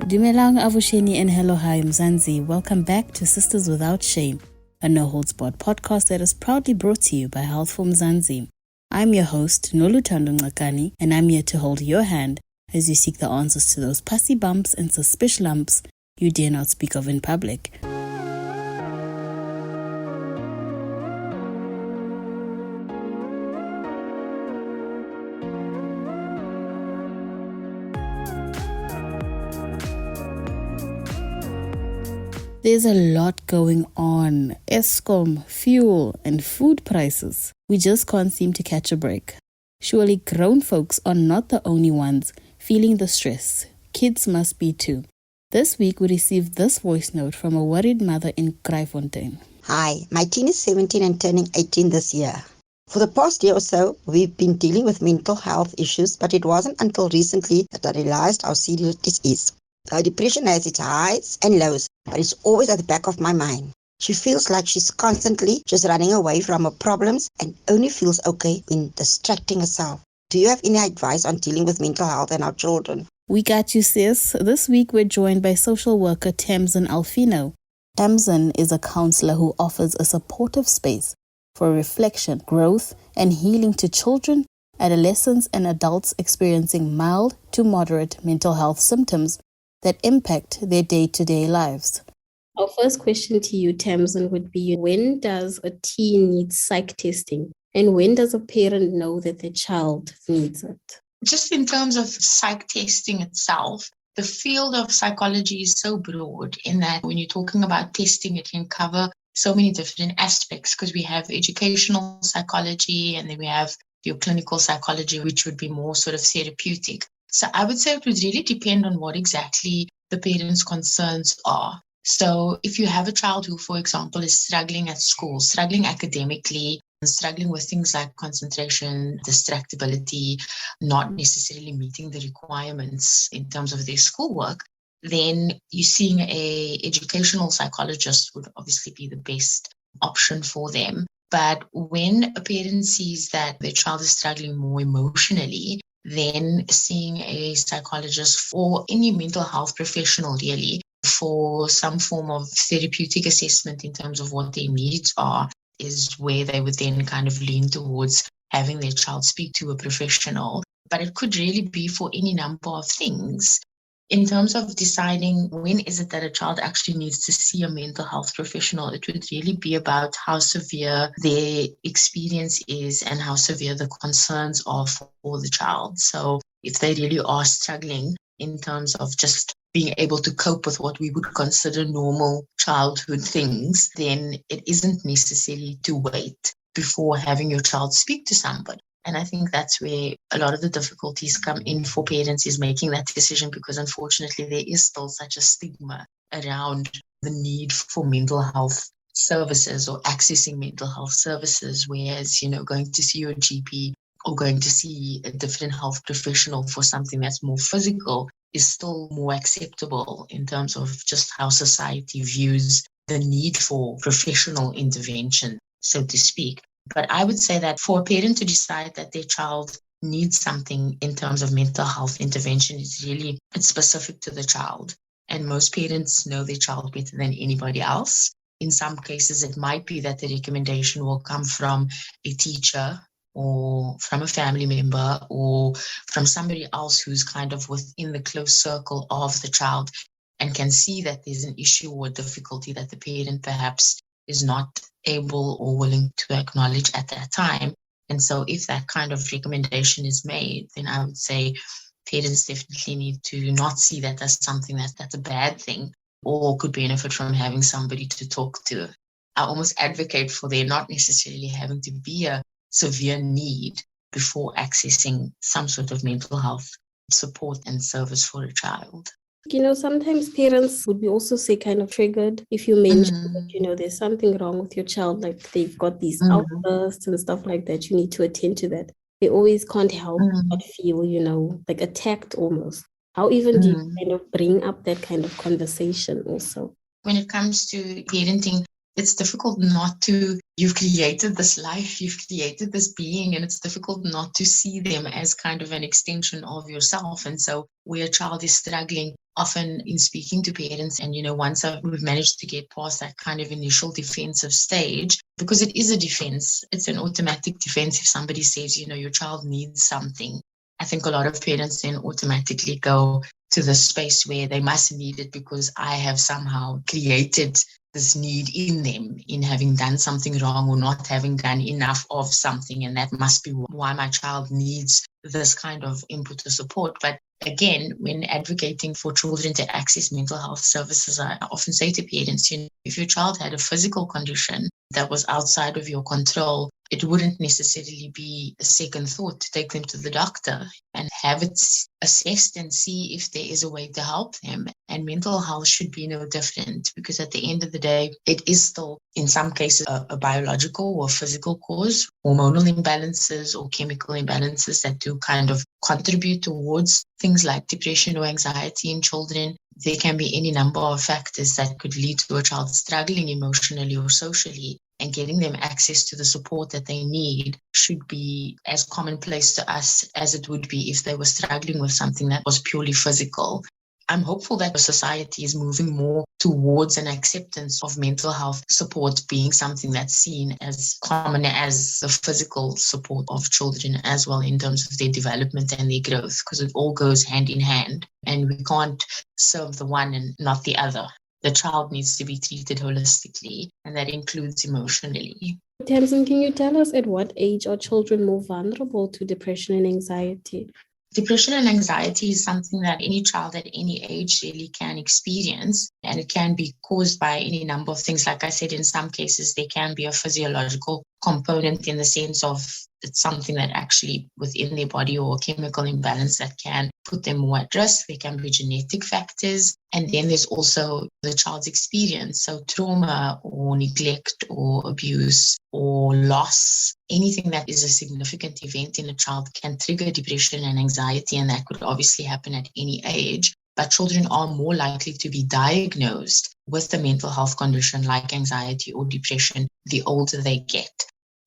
Dumelang Avusheni and hello hi Mzansi. Welcome back to Sisters Without Shame, a no-holds-barred podcast that is proudly brought to you by Healthful Mzansi. I'm your host, Noluthando Ngakani, and I'm here to hold your hand as you seek the answers to those pussy bumps and suspicious lumps you dare not speak of in public. There's a lot going on. Eskom, fuel, and food prices. We just can't seem to catch a break. Surely grown folks are not the only ones feeling the stress. Kids must be too. This week we received this voice note from a worried mother in Kraaifontein. Hi, my teen is 17 and turning 18 this year. For the past year or so, we've been dealing with mental health issues, but it wasn't until recently that I realized how serious it is. Her depression has its highs and lows, but it's always at the back of my mind. She feels like she's constantly just running away from her problems and only feels okay when distracting herself. Do you have any advice on dealing with mental health in our children? We got you, sis. This week we're joined by social worker Tamsyn Alfino. Tamsyn is a counselor who offers a supportive space for reflection, growth, and healing to children, adolescents, and adults experiencing mild to moderate mental health symptoms that impact their day-to-day lives. Our first question to you, Tamsyn, would be, when does a teen need psych testing? And when does a parent know that their child needs it? Just in terms of psych testing itself, the field of psychology is so broad in that when you're talking about testing, it can cover so many different aspects, because we have educational psychology and then we have your clinical psychology, which would be more sort of therapeutic. So I would say it would really depend on what exactly the parents' concerns are. So if you have a child who, for example, is struggling at school, struggling academically, and struggling with things like concentration, distractibility, not necessarily meeting the requirements in terms of their schoolwork, then you seeing an educational psychologist would obviously be the best option for them. But when a parent sees that their child is struggling more emotionally, then seeing a psychologist or any mental health professional really for some form of therapeutic assessment in terms of what their needs are is where they would then kind of lean towards having their child speak to a professional. But it could really be for any number of things. In terms of deciding when is it that a child actually needs to see a mental health professional, it would really be about how severe their experience is and how severe the concerns are for the child. So if they really are struggling in terms of just being able to cope with what we would consider normal childhood things, then it isn't necessary to wait before having your child speak to somebody. And I think that's where a lot of the difficulties come in for parents, is making that decision, because unfortunately there is still such a stigma around the need for mental health services or accessing mental health services, whereas, going to see your GP or going to see a different health professional for something that's more physical is still more acceptable in terms of just how society views the need for professional intervention, so to speak. But I would say that for a parent to decide that their child needs something in terms of mental health intervention it's specific to the child. And most parents know their child better than anybody else. In some cases, it might be that the recommendation will come from a teacher or from a family member or from somebody else who's kind of within the close circle of the child and can see that there's an issue or difficulty that the parent perhaps is not able or willing to acknowledge at that time. And so if that kind of recommendation is made, then I would say parents definitely need to not see that as something that's a bad thing or could benefit from having somebody to talk to. I almost advocate for there not necessarily having to be a severe need before accessing some sort of mental health support and service for a child. Sometimes parents would be also say kind of triggered if you mention that, there's something wrong with your child, like they've got these outbursts and stuff like that. You need to attend to that. They always can't help but feel, like attacked almost. How even do you kind of bring up that kind of conversation also? When it comes to parenting, it's difficult not to, you've created this life, you've created this being, and it's difficult not to see them as kind of an extension of yourself. And so where a child is struggling, often in speaking to parents, and once we've managed to get past that kind of initial defensive stage, because it is a defense, it's an automatic defense. If somebody says, your child needs something, I think a lot of parents then automatically go to the space where they must need it because I have somehow created this need in them in having done something wrong or not having done enough of something. And that must be why my child needs this kind of input or support. But again, when advocating for children to access mental health services, I often say to parents, if your child had a physical condition that was outside of your control, it wouldn't necessarily be a second thought to take them to the doctor and have it assessed and see if there is a way to help them. And mental health should be no different, because at the end of the day, it is still, in some cases, a biological or physical cause, hormonal imbalances or chemical imbalances that do kind of contribute towards things like depression or anxiety in children. There can be any number of factors that could lead to a child struggling emotionally or socially, and getting them access to the support that they need should be as commonplace to us as it would be if they were struggling with something that was purely physical. I'm hopeful that society is moving more towards an acceptance of mental health support being something that's seen as common as the physical support of children as well, in terms of their development and their growth, because it all goes hand in hand and we can't serve the one and not the other. The child needs to be treated holistically, and that includes emotionally. Tamsyn, can you tell us at what age are children more vulnerable to depression and anxiety? Depression and anxiety is something that any child at any age really can experience, and it can be caused by any number of things. Like I said, in some cases, there can be a physiological component in the sense of it's something that actually within their body or a chemical imbalance that can put them more at risk. There can be genetic factors. And then there's also the child's experience. So trauma or neglect or abuse or loss, anything that is a significant event in a child can trigger depression and anxiety. And that could obviously happen at any age. But children are more likely to be diagnosed with a mental health condition like anxiety or depression the older they get.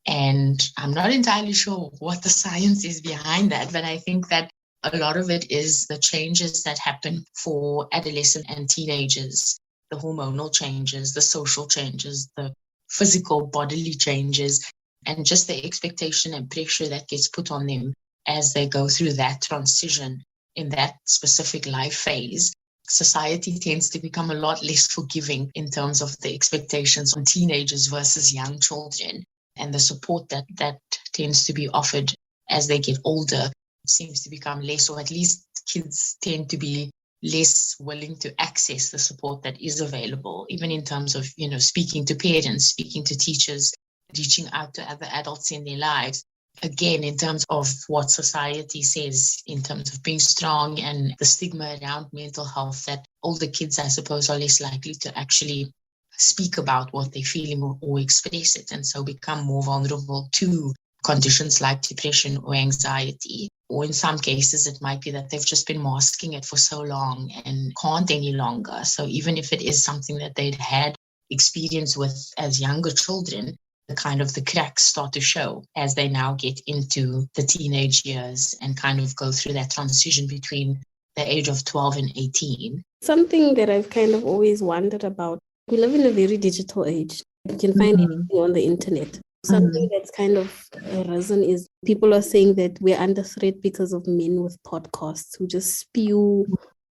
And I'm not entirely sure what the science is behind that, but I think that a lot of it is the changes that happen for adolescent and teenagers, the hormonal changes, the social changes, the physical bodily changes, and just the expectation and pressure that gets put on them as they go through that transition in that specific life phase. Society tends to become a lot less forgiving in terms of the expectations on teenagers versus young children. And the support that tends to be offered as they get older seems to become less, or at least kids tend to be less willing to access the support that is available, even in terms of, speaking to parents, speaking to teachers, reaching out to other adults in their lives. Again, in terms of what society says, in terms of being strong and the stigma around mental health, that older kids, I suppose, are less likely to actually speak about what they're feeling or express it, and so become more vulnerable to conditions like depression or anxiety. Or in some cases, it might be that they've just been masking it for so long and can't any longer. So even if it is something that they'd had experience with as younger children, the cracks start to show as they now get into the teenage years and kind of go through that transition between the age of 12 and 18. Something that I've kind of always wondered about, we live in a very digital age. You can find anything on the internet. Something that's kind of arisen is people are saying that we're under threat because of men with podcasts who just spew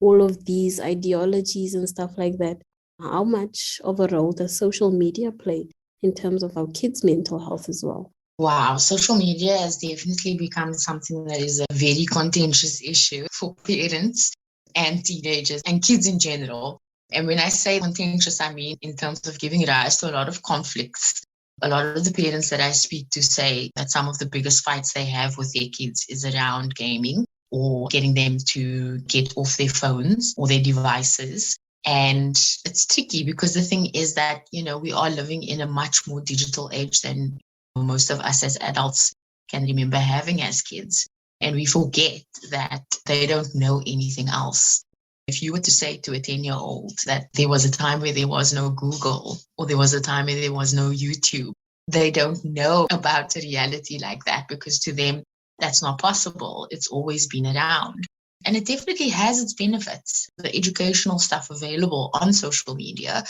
all of these ideologies and stuff like that. How much of a role does social media play in terms of our kids' mental health as well? Wow, social media has definitely become something that is a very contentious issue for parents and teenagers and kids in general. And when I say contentious, I mean in terms of giving rise to a lot of conflicts. A lot of the parents that I speak to say that some of the biggest fights they have with their kids is around gaming or getting them to get off their phones or their devices. And it's tricky because the thing is that, we are living in a much more digital age than most of us as adults can remember having as kids. And we forget that they don't know anything else. If you were to say to a 10-year-old that there was a time where there was no Google or there was a time where there was no YouTube, they don't know about a reality like that because to them, that's not possible. It's always been around. And it definitely has its benefits. The educational stuff available on social media,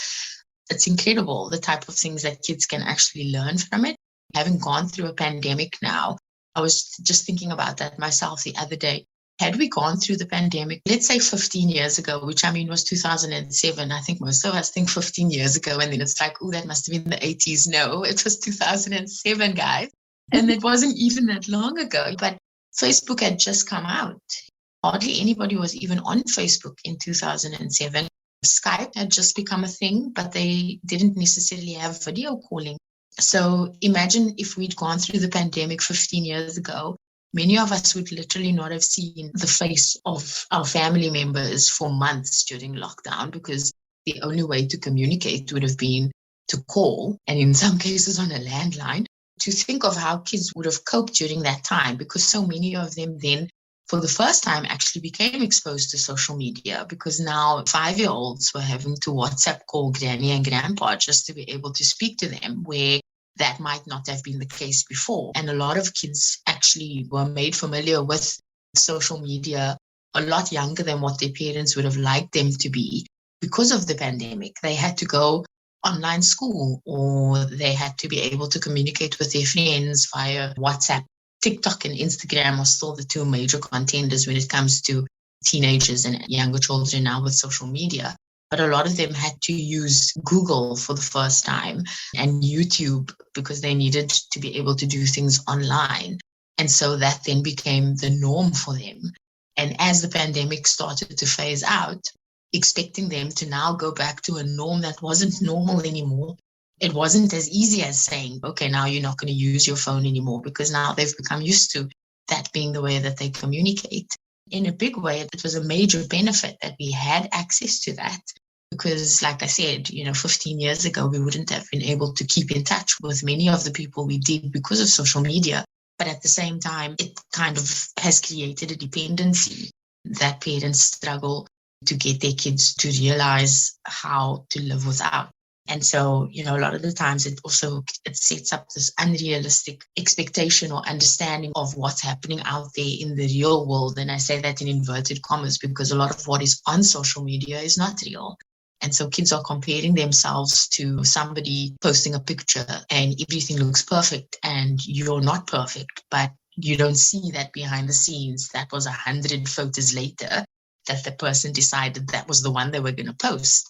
it's incredible the type of things that kids can actually learn from it. Having gone through a pandemic now, I was just thinking about that myself the other day. Had we gone through the pandemic, let's say 15 years ago, which I mean was 2007, I think most of us think 15 years ago, and then it's like, oh, that must have been the 80s. No, it was 2007, guys. And it wasn't even that long ago. But Facebook had just come out. Hardly anybody was even on Facebook in 2007. Skype had just become a thing, but they didn't necessarily have video calling. So imagine if we'd gone through the pandemic 15 years ago, many of us would literally not have seen the face of our family members for months during lockdown, because the only way to communicate would have been to call, and in some cases on a landline. To think of how kids would have coped during that time, because so many of them then for the first time actually became exposed to social media, because now 5-year-olds were having to WhatsApp call granny and grandpa just to be able to speak to them, where that might not have been the case before. And a lot of kids actually were made familiar with social media a lot younger than what their parents would have liked them to be because of the pandemic. They had to go online school, or they had to be able to communicate with their friends via WhatsApp. TikTok and Instagram are still the two major contenders when it comes to teenagers and younger children now with social media. But a lot of them had to use Google for the first time and YouTube because they needed to be able to do things online. And so that then became the norm for them. And as the pandemic started to phase out, expecting them to now go back to a norm that wasn't normal anymore, it wasn't as easy as saying, okay, now you're not going to use your phone anymore, because now they've become used to that being the way that they communicate. In a big way, it was a major benefit that we had access to that, because like I said, 15 years ago, we wouldn't have been able to keep in touch with many of the people we did because of social media. But at the same time, it kind of has created a dependency that parents struggle to get their kids to realize how to live without. And so, a lot of the times it sets up this unrealistic expectation or understanding of what's happening out there in the real world. And I say that in inverted commas because a lot of what is on social media is not real. And so kids are comparing themselves to somebody posting a picture and everything looks perfect and you're not perfect, but you don't see that behind the scenes. That was 100 photos later that the person decided that was the one they were going to post.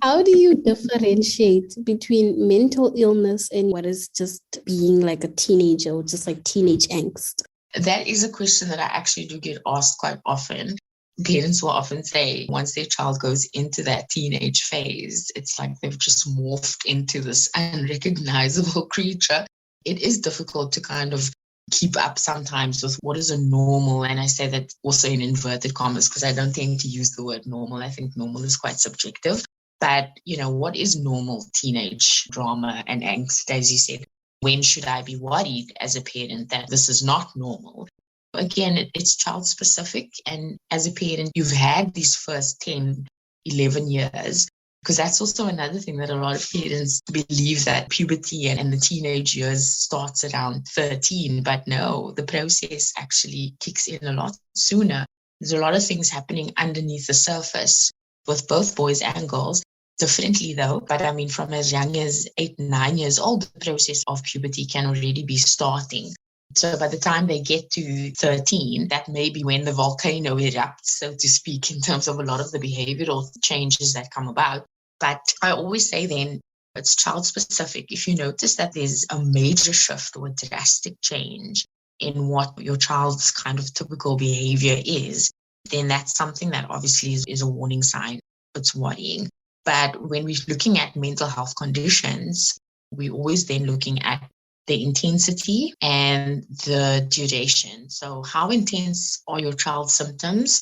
How do you differentiate between mental illness and what is just being like a teenager or just like teenage angst? That is a question that I actually do get asked quite often. Parents will often say once their child goes into that teenage phase, it's like they've just morphed into this unrecognizable creature. It is difficult to kind of keep up sometimes with what is a normal, and I say that also in inverted commas because I don't tend to use the word normal. I think normal is quite subjective. But, what is normal teenage drama and angst, as you said? When should I be worried as a parent that this is not normal? Again, it's child specific. And as a parent, you've had these first 10, 11 years, because that's also another thing that a lot of parents believe, that puberty and the teenage years starts around 13. But no, the process actually kicks in a lot sooner. There's a lot of things happening underneath the surface with both boys and girls. Differently though, but I mean from as young as 8, 9 years old, the process of puberty can already be starting. So by the time they get to 13, that may be when the volcano erupts, so to speak, in terms of a lot of the behavioral changes that come about. But I always say then, it's child specific. If you notice that there's a major shift or a drastic change in what your child's kind of typical behavior is, then that's something that obviously is a warning sign. It's worrying. But when we're looking at mental health conditions, we're always then looking at the intensity and the duration. So how intense are your child's symptoms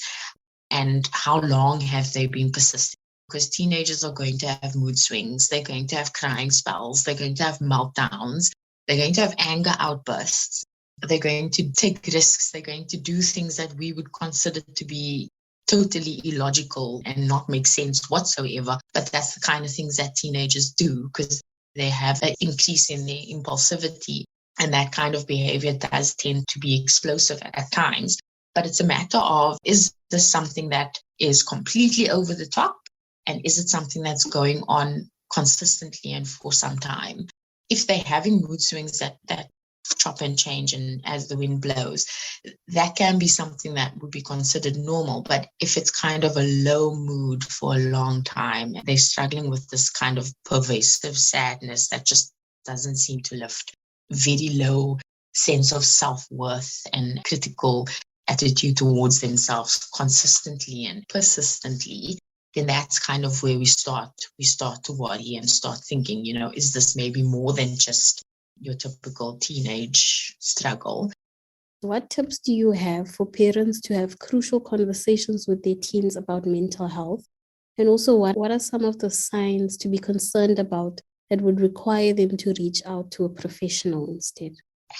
and how long have they been persisting? Because teenagers are going to have mood swings. They're going to have crying spells. They're going to have meltdowns. They're going to have anger outbursts. They're going to take risks. They're going to do things that we would consider to be totally illogical and not make sense whatsoever. But that's the kind of things that teenagers do because they have an increase in their impulsivity. And that kind of behavior does tend to be explosive at times. But it's a matter of, is this something that is completely over the top? And is it something that's going on consistently and for some time? If they're having mood swings that chop and change and as the wind blows, that can be something that would be considered normal. But if it's kind of a low mood for a long time, they're struggling with this kind of pervasive sadness that just doesn't seem to lift, very low sense of self-worth and critical attitude towards themselves consistently and persistently, then that's kind of where we start to worry and start thinking, is this maybe more than just your typical teenage struggle? What tips do you have for parents to have crucial conversations with their teens about mental health? And also, what are some of the signs to be concerned about that would require them to reach out to a professional instead?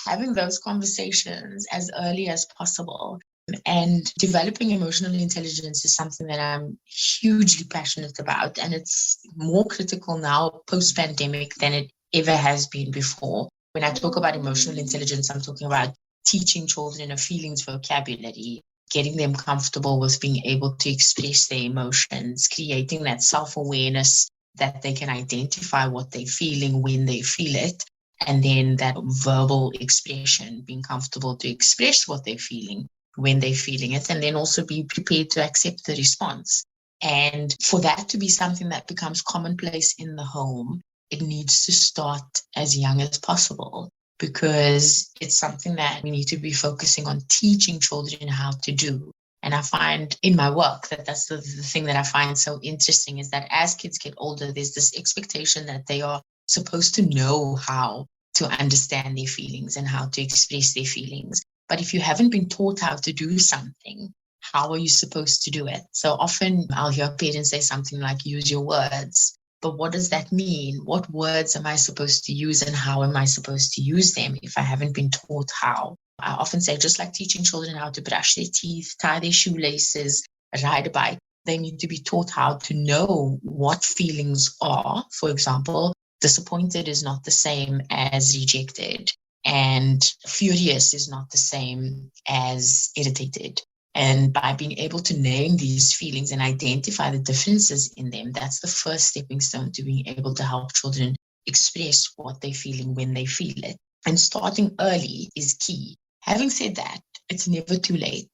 Having those conversations as early as possible and developing emotional intelligence is something that I'm hugely passionate about. And it's more critical now post-pandemic than it ever has been before. When I talk about emotional intelligence, I'm talking about teaching children a feelings vocabulary, getting them comfortable with being able to express their emotions, creating that self-awareness that they can identify what they're feeling when they feel it, and then that verbal expression, being comfortable to express what they're feeling when they're feeling it, and then also be prepared to accept the response. And for that to be something that becomes commonplace in the home, it needs to start as young as possible, because it's something that we need to be focusing on teaching children how to do. And I find in my work that's the thing that I find so interesting, is that as kids get older, there's this expectation that they are supposed to know how to understand their feelings and how to express their feelings. But if you haven't been taught how to do something, how are you supposed to do it? So often I'll hear parents say something like, use your words. But what does that mean? What words am I supposed to use and how am I supposed to use them if I haven't been taught how? I often say, just like teaching children how to brush their teeth, tie their shoelaces, ride a bike, they need to be taught how to know what feelings are. For example, disappointed is not the same as rejected, and furious is not the same as irritated. And by being able to name these feelings and identify the differences in them, that's the first stepping stone to being able to help children express what they're feeling when they feel it. And starting early is key. Having said that, it's never too late.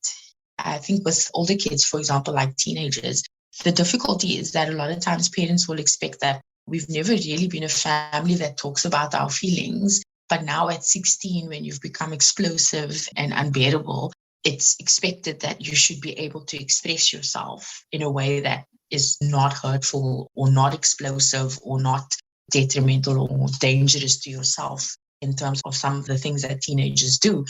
I think with older kids, for example, like teenagers, the difficulty is that a lot of times parents will expect that we've never really been a family that talks about our feelings. But now at 16, when you've become explosive and unbearable, it's expected that you should be able to express yourself in a way that is not hurtful or not explosive or not detrimental or dangerous to yourself in terms of some of the things that teenagers do.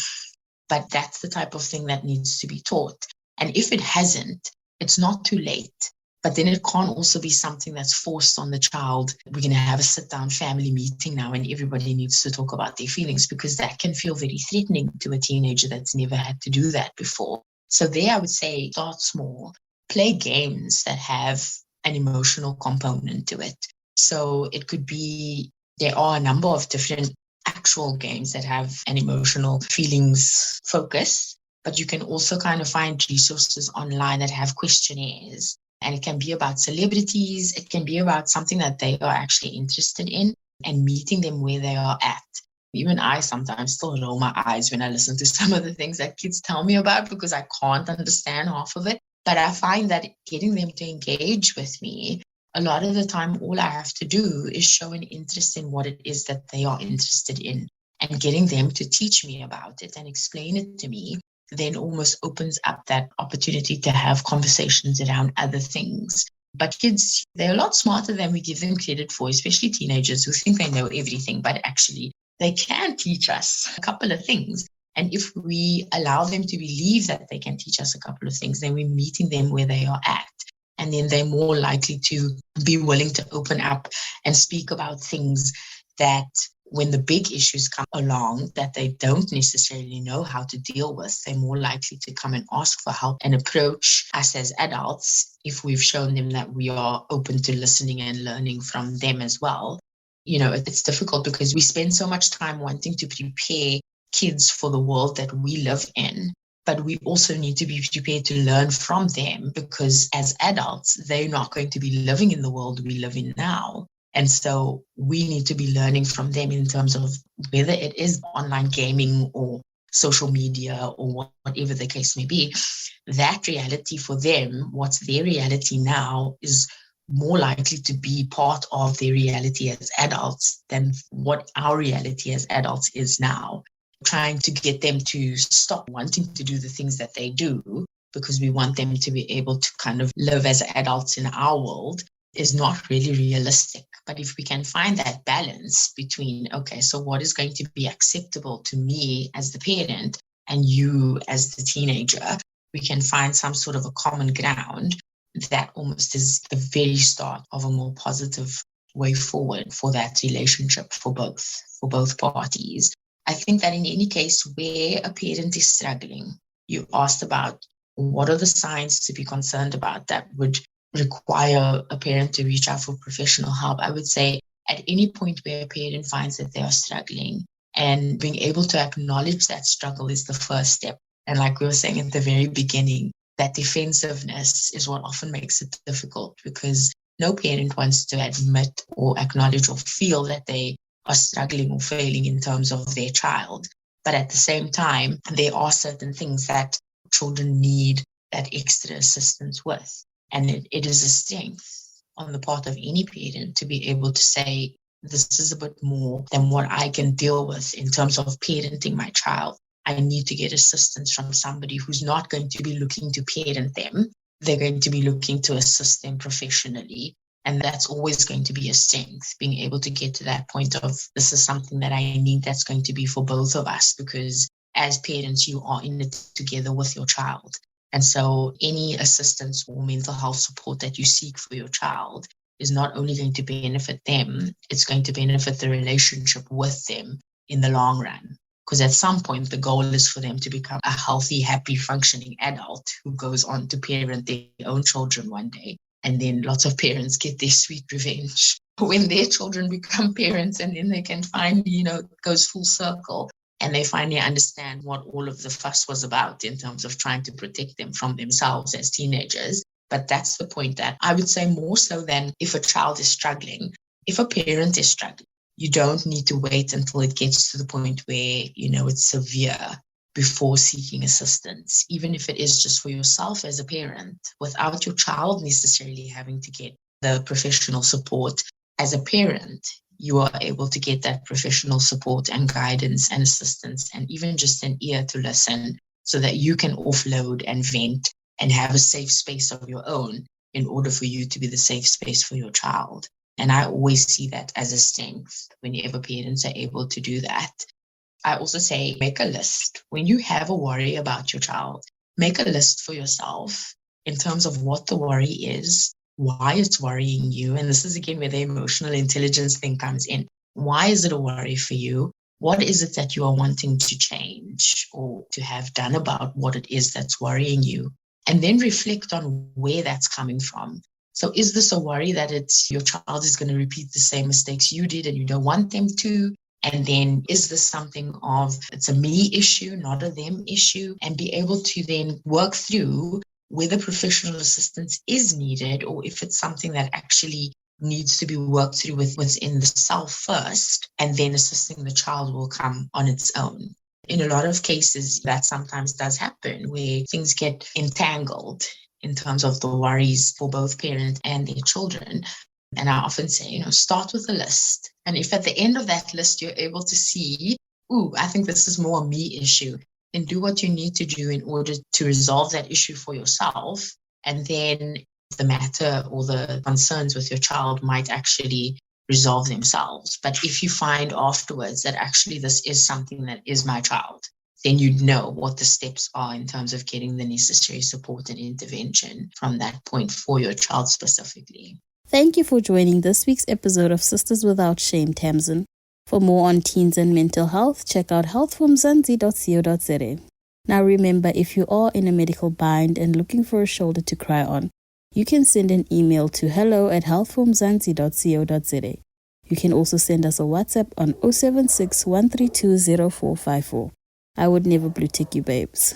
But that's the type of thing that needs to be taught. And if it hasn't, it's not too late. But then it can't also be something that's forced on the child. We're going to have a sit-down family meeting now and everybody needs to talk about their feelings, because that can feel very threatening to a teenager that's never had to do that before. So there I would say start small. Play games that have an emotional component to it. So it could be, there are a number of different actual games that have an emotional feelings focus, but you can also kind of find resources online that have questionnaires. And it can be about celebrities. It can be about something that they are actually interested in and meeting them where they are at. Even I sometimes still roll my eyes when I listen to some of the things that kids tell me about, because I can't understand half of it. But I find that getting them to engage with me, a lot of the time, all I have to do is show an interest in what it is that they are interested in, and getting them to teach me about it and explain it to me then almost opens up that opportunity to have conversations around other things. But kids, they're a lot smarter than we give them credit for, especially teenagers who think they know everything, but actually they can teach us a couple of things. And if we allow them to believe that they can teach us a couple of things, then we're meeting them where they are at. And then they're more likely to be willing to open up and speak about things that when the big issues come along that they don't necessarily know how to deal with, they're more likely to come and ask for help and approach us as adults if we've shown them that we are open to listening and learning from them as well. It's difficult because we spend so much time wanting to prepare kids for the world that we live in. but we also need to be prepared to learn from them, because as adults, they're not going to be living in the world we live in now. And so we need to be learning from them in terms of whether it is online gaming or social media or whatever the case may be. That reality for them, what's their reality now, is more likely to be part of their reality as adults than what our reality as adults is now. Trying to get them to stop wanting to do the things that they do because we want them to be able to kind of live as adults in our world is not really realistic. But if we can find that balance between, okay, so what is going to be acceptable to me as the parent and you as the teenager, we can find some sort of a common ground. That almost is the very start of a more positive way forward for that relationship for both parties. I think that in any case where a parent is struggling, you asked about what are the signs to be concerned about that would require a parent to reach out for professional help. I would say at any point where a parent finds that they are struggling, and being able to acknowledge that struggle is the first step. And like we were saying at the very beginning, that defensiveness is what often makes it difficult, because no parent wants to admit or acknowledge or feel that they are struggling or failing in terms of their child. But at the same time, there are certain things that children need that extra assistance with. And it is a strength on the part of any parent to be able to say, this is a bit more than what I can deal with in terms of parenting my child. I need to get assistance from somebody who's not going to be looking to parent them. They're going to be looking to assist them professionally. And that's always going to be a strength, being able to get to that point of, this is something that I need that's going to be for both of us, because as parents, you are in it together with your child. And so any assistance or mental health support that you seek for your child is not only going to benefit them, it's going to benefit the relationship with them in the long run. Because at some point, the goal is for them to become a healthy, happy, functioning adult who goes on to parent their own children one day. And then lots of parents get their sweet revenge when their children become parents, and then they can finally, it goes full circle. And they finally understand what all of the fuss was about in terms of trying to protect them from themselves as teenagers. But that's the point that I would say more so than if a child is struggling. If a parent is struggling, you don't need to wait until it gets to the point where, it's severe before seeking assistance, even if it is just for yourself as a parent, without your child necessarily having to get the professional support. As a parent, you are able to get that professional support and guidance and assistance, and even just an ear to listen, so that you can offload and vent and have a safe space of your own in order for you to be the safe space for your child. And I always see that as a strength whenever parents are able to do that. I also say, make a list. When you have a worry about your child, make a list for yourself in terms of what the worry is, why it's worrying you. And this is again where the emotional intelligence thing comes in. Why is it a worry for you? What is it that you are wanting to change or to have done about what it is that's worrying you? And then reflect on where that's coming from. So is this a worry that your child is going to repeat the same mistakes you did and you don't want them to? And then is this something of, it's a me issue, not a them issue? And be able to then work through whether professional assistance is needed, or if it's something that actually needs to be worked through within the self first, and then assisting the child will come on its own. In a lot of cases, that sometimes does happen, where things get entangled in terms of the worries for both parents and their children. And I often say, start with a list. And if at the end of that list, you're able to see, I think this is more a me issue, then do what you need to do in order to resolve that issue for yourself. And then the matter or the concerns with your child might actually resolve themselves. But if you find afterwards that actually this is something that is my child, then you'd know what the steps are in terms of getting the necessary support and intervention from that point for your child specifically. Thank you for joining this week's episode of Sisters Without Shame, Tamsyn. For more on teens and mental health, check out healthformzansi.co.za. Now remember, if you are in a medical bind and looking for a shoulder to cry on, you can send an email to hello@healthformzansi.co.za. You can also send us a WhatsApp on 076 132 0454. I would never blue tick you, babes.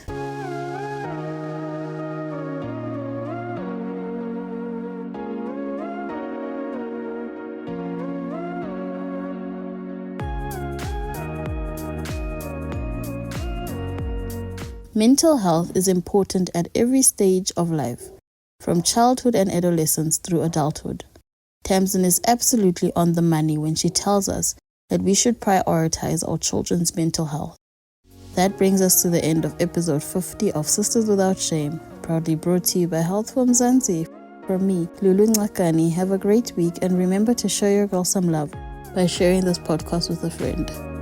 Mental health is important at every stage of life, from childhood and adolescence through adulthood. Tamsyn is absolutely on the money when she tells us that we should prioritize our children's mental health. That brings us to the end of episode 50 of Sisters Without Shame, proudly brought to you by Health for Mzansi. From me, Lulu Ngakani, have a great week and remember to show your girl some love by sharing this podcast with a friend.